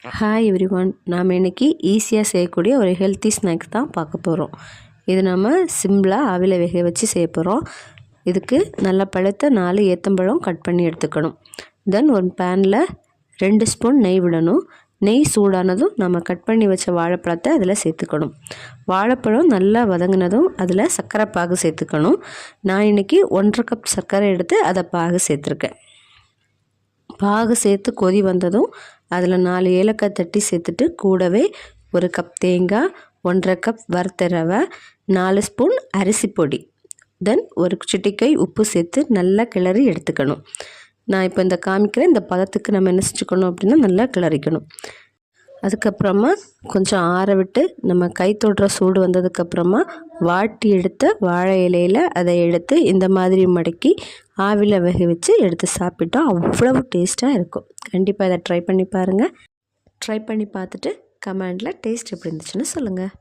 Hi everyone, நாம் இன்றைக்கி ஈஸியாக செய்யக்கூடிய ஒரு ஹெல்த்தி ஸ்நாக்ஸ் தான் பார்க்க போகிறோம். இது நம்ம சிம்பிளாக ஆவியில் வேக வச்சு செய்ய போகிறோம். இதுக்கு நல்லா பழுத்த 4 ஏத்தம்பழம் கட் பண்ணி எடுத்துக்கணும். தென் ஒரு பேனில் 2 ஸ்பூன் நெய் விடணும். நெய் சூடானதும் நம்ம கட் பண்ணி வச்ச வாழைப்பழத்தை அதில் சேர்த்துக்கணும். வாழைப்பழம் நல்லா வதங்கினதும் அதில் சர்க்கரை பாகு சேர்த்துக்கணும். நான் இன்றைக்கி 1.5 கப் சர்க்கரை எடுத்து அதை பாகு சேர்த்துருக்கேன். பாகு சேர்த்து கொதி வந்ததும் அதில் 4 ஏலக்காய் தட்டி சேர்த்துட்டு கூடவே 1 கப் தேங்காய், 1.5 கப் வறுத்த ரவை, 4 ஸ்பூன் அரிசி பொடி, தென் ஒரு சிட்டிகை உப்பு சேர்த்து நல்லா கிளறி எடுத்துக்கணும். நான் இப்போ இந்த காமிக்கிறேன். இந்த பதத்துக்கு நம்ம என்ன செஞ்சுக்கணும் அப்படின்னா நல்லா கிளறிக்கணும். அதுக்கப்புறமா கொஞ்சம் ஆற விட்டு நம்ம கை தொடுற சூடு வந்ததுக்கப்புறமா வாட்டி எடுத்த வாழை இலையில் அதை எடுத்து இந்த மாதிரி மடக்கி ஆவியில் வேக வச்சு எடுத்து சாப்பிட்டா அவ்வளவு டேஸ்ட்டாக இருக்கும். கண்டிப்பாக இதை ட்ரை பண்ணி பாருங்கள். ட்ரை பண்ணி பார்த்துட்டு கமெண்டில் டேஸ்ட் எப்படி இருந்துச்சுன்னு சொல்லுங்கள்.